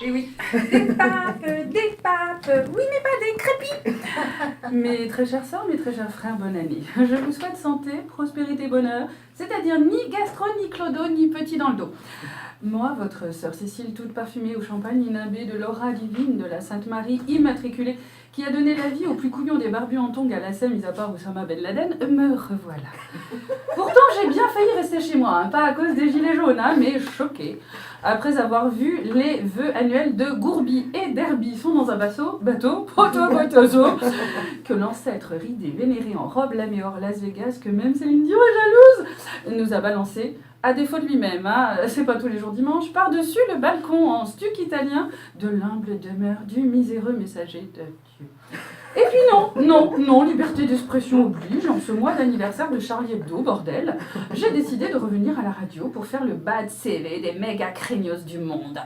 Et oui, des papes, oui mais pas des crépis. Mes très chères sœurs, mes très chers frères, bonne année. Je vous souhaite santé, prospérité, bonheur, c'est-à-dire ni gastro, ni clodo, ni petit dans le dos. Moi, votre sœur Cécile, toute parfumée au champagne, imbibée de l'aura divine de la Sainte Marie immatriculée, qui a donné la vie au plus couillon des barbus en tongs à la scène, mis à part Oussama Ben Laden, me revoilà. Pourtant, j'ai bien failli rester chez moi, hein, pas à cause des gilets jaunes, hein, mais choquée. Après avoir vu les vœux annuels de Gourbi et d'Herbie sont dans un bateau, que l'ancêtre ridé, vénéré en robe Laméor Las Vegas, que même Céline Dion est jalouse, nous a balancé, à défaut de lui-même, hein, c'est pas tous les jours dimanche, par-dessus le balcon en stuc italien de l'humble demeure du miséreux messager de Dieu. Et puis non, liberté d'expression oblige, en ce mois d'anniversaire de Charlie Hebdo, bordel, j'ai décidé de revenir à la radio pour faire le bad CV des méga craignos du monde.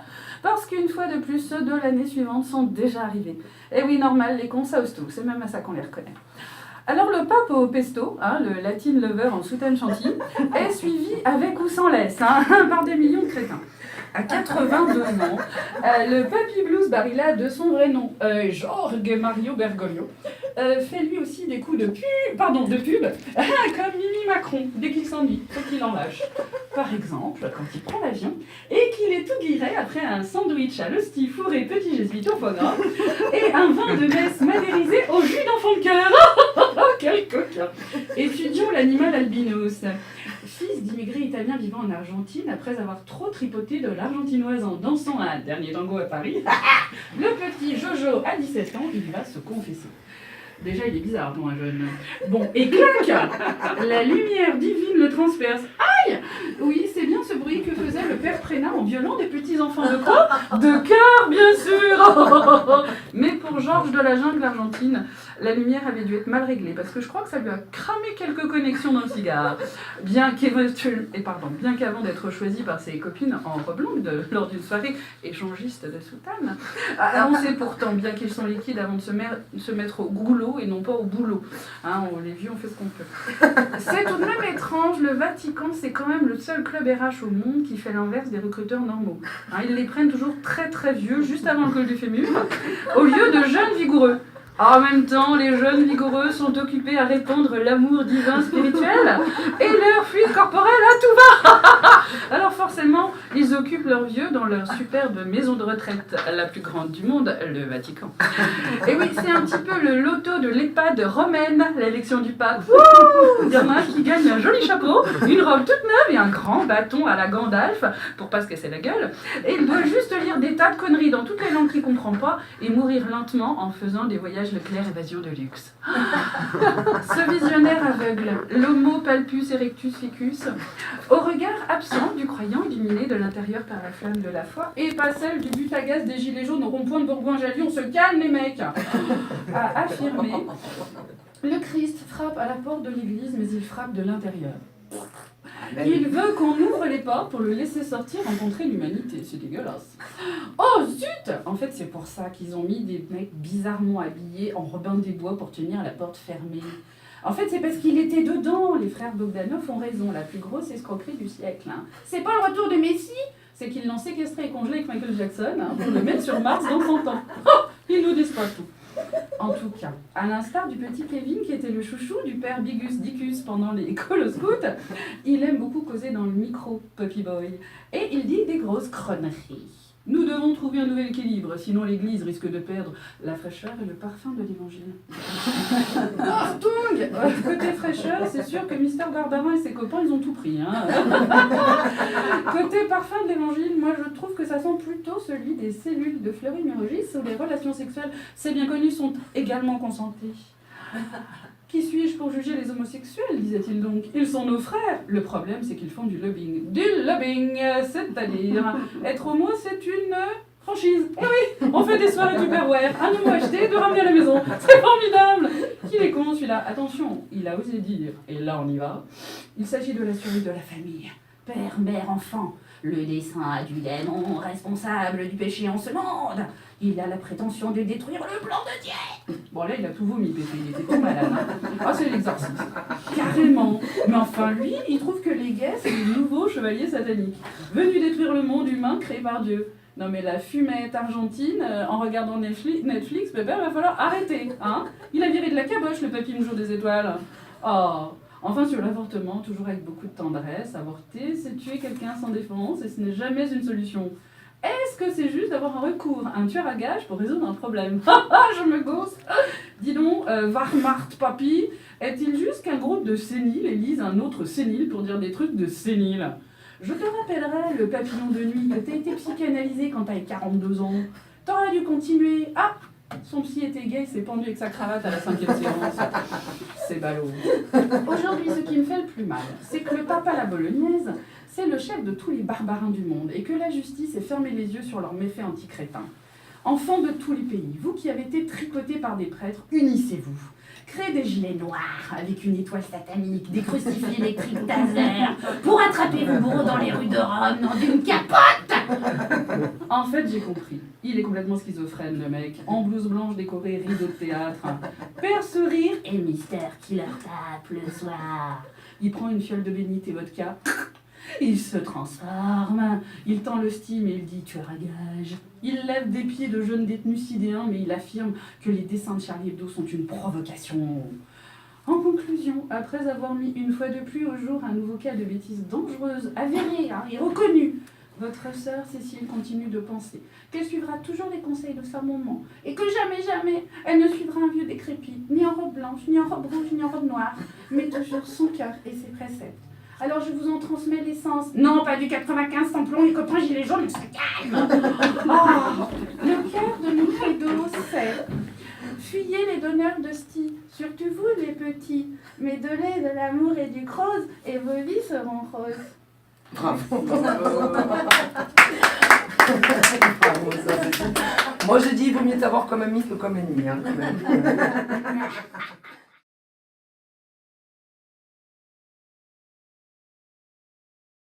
Parce qu'une fois de plus, ceux de l'année suivante sont déjà arrivés. Et oui, normal, les cons, ça ose tout, c'est même à ça qu'on les reconnaît. Alors le pape au pesto, hein, le latin lover en soutane chantilly, est suivi avec ou sans laisse, hein, par des millions de crétins. À 82 ans, le Papy Blues Barilla, de son vrai nom, Jorge Mario Bergoglio, fait lui aussi des coups de pub, comme Mimi Macron, dès qu'il s'ennuie, faut qu'il en lâche. Par exemple, quand il prend l'avion et qu'il est tout guiré après un sandwich à l'hostie fourré petit jésuite au foie gras et un vin de messe madérisé au jus d'enfant de cœur. Oh, quel coquin! Étudions l'animal albinos. Fils d'immigrés italiens vivant en Argentine, après avoir trop tripoté de l'argentinoise en dansant un dernier tango à Paris, le petit Jojo a 17 ans, il va se confesser. Déjà, il est bizarre, ton jeune. Bon, et clac! La lumière divine le transperce. Aïe! Oui, c'est bien ce bruit que faisait le père Prénat en violant des petits-enfants de quoi? De cœur, bien sûr! Mais pour Georges de la jungle argentine, la lumière avait dû être mal réglée, parce que je crois que ça lui a cramé quelques connexions dans le cigare. Bien qu'avant d'être choisi par ses copines en robe longue lors d'une soirée échangiste de soutane, on sait pourtant bien qu'ils sont liquides avant de se mettre au goulot et non pas au boulot. Hein, les vieux, on fait ce qu'on peut. C'est tout de même étrange, le Vatican, c'est quand même le seul club RH au monde qui fait l'inverse des recruteurs normaux. Hein, ils les prennent toujours très très vieux, juste avant le col du fémur, au lieu de jeunes vigoureux. En même temps, les jeunes vigoureux sont occupés à répandre l'amour divin spirituel et leur fuite corporelle à tout va. Alors forcément, ils occupent leurs vieux dans leur superbe maison de retraite, la plus grande du monde, le Vatican. Et oui, c'est un petit peu le loto de l'EHPAD romaine, l'élection du pape. Il y en a un qui gagne un joli chapeau, une robe toute neuve et un grand bâton à la Gandalf pour pas se casser la gueule. Et il doit juste lire des tas de conneries dans toutes les langues qu'il comprend pas et mourir lentement en faisant des voyages Leclerc évasion de luxe. Ce visionnaire aveugle, l'homo palpus erectus ficus, au regard absent du croyant illuminé de l'intérieur par la flamme de la foi, et pas celle du but à gaz des gilets jaunes au rond-point de Bourgoin-Jallieu, on se calme les mecs, a affirmé « Le Christ frappe à la porte de l'église, mais il frappe de l'intérieur. » Il veut qu'on ouvre les portes pour le laisser sortir rencontrer l'humanité. C'est dégueulasse. Oh zut! En fait, c'est pour ça qu'ils ont mis des mecs bizarrement habillés en Robin des Bois pour tenir la porte fermée. En fait, c'est parce qu'il était dedans. Les frères Bogdanov ont raison. La plus grosse escroquerie du siècle. Hein. C'est pas le retour de Messi, c'est qu'ils l'ont séquestré et congelé avec Michael Jackson pour le mettre sur Mars dans 100 ans. Oh, ils nous disent pas tout. En tout cas, à l'instar du petit Kevin qui était le chouchou du père Bigus Dicus pendant les coloscoutes, il aime beaucoup causer dans le micro, Puppy Boy, et il dit des grosses conneries. Nous devons trouver un nouvel équilibre, sinon l'Église risque de perdre la fraîcheur et le parfum de l'Évangile. Oh, Tung! Côté fraîcheur, c'est sûr que Mister Barbarin et ses copains, ils ont tout pris. Hein. Côté parfum de l'Évangile, moi je trouve que ça sent plutôt celui des cellules de Fleury-Mérogis où les relations sexuelles, c'est bien connu, sont également consentées. Qui suis-je pour juger les homosexuels, disait-il donc. Ils sont nos frères. Le problème, c'est qu'ils font du lobbying. Du lobbying, c'est-à-dire être homo, c'est une franchise. Eh oui, on fait des soirées Tupperware, un homo acheté, de ramener à la maison. C'est formidable. Qu'il est con celui-là. Attention, il a osé dire, et là on y va, il s'agit de la survie de la famille. Père, mère, enfant, le dessein du démon responsable du péché en ce monde. Il a la prétention de détruire le plan de Dieu. Bon là, il a tout vomi, Pépé, il était trop malade. Ah, c'est l'exorcisme. Carrément. Mais enfin, lui, il trouve que les gays, c'est les nouveaux chevaliers sataniques, venus détruire le monde humain créé par Dieu. Non mais la fumette argentine, en regardant Netflix, Pépé, va falloir arrêter, hein. Il a viré de la caboche, le papy jour des étoiles. Oh. Enfin, sur l'avortement, toujours avec beaucoup de tendresse, avorter, c'est tuer quelqu'un sans défense et ce n'est jamais une solution. Est-ce que c'est juste d'avoir un recours à un tueur à gages pour résoudre un problème? Je me gosse. Dis donc, Warmart Papy, est-il juste qu'un groupe de séniles élise un autre sénile pour dire des trucs de séniles? Je te rappellerai le papillon de nuit que t'as été psychanalysé quand t'avais 42 ans. T'aurais dû continuer. Ah, son psy était gay, il s'est pendu avec sa cravate à la 5e séance. C'est ballot. Aujourd'hui, ce qui me fait le plus mal, c'est que le papa la bolognaise, c'est le chef de tous les barbarins du monde et que la justice ait fermé les yeux sur leurs méfaits anti-crétins. Enfants de tous les pays, vous qui avez été tricotés par des prêtres, unissez-vous. Créez des gilets noirs avec une étoile satanique, des crucifix électriques taser pour attraper vos bourreaux dans les rues de Rome dans une capote. En fait, j'ai compris. Il est complètement schizophrène, le mec. En blouse blanche décorée, rideau de théâtre. Père sourire et mystère qui leur tape le soir. Il prend une fiole de bénite et vodka. Il se transforme, il tend le steam et il dit tueur à gage. Il lève des pieds de jeunes détenus sidéens, mais il affirme que les dessins de Charlie Hebdo sont une provocation. En conclusion, après avoir mis une fois de plus au jour un nouveau cas de bêtise dangereuse, avérée et reconnue, votre sœur Cécile continue de penser qu'elle suivra toujours les conseils de sa maman et que jamais, jamais, elle ne suivra un vieux décrépit, ni en robe blanche, ni en robe rouge, ni en robe noire, mais toujours son cœur et ses préceptes. Alors je vous en transmets l'essence. Non, pas du 95 sans plomb, les copains gilets jaunes, ça calme. Oh, le cœur de Micheldo, c'est fuyez les donneurs d'hosties, surtout vous les petits, mais donnez de l'amour et du crose, et vos vies seront roses. Bravo. Moi je dis il vaut mieux t'avoir comme ami que comme ennemi. Hein, quand même.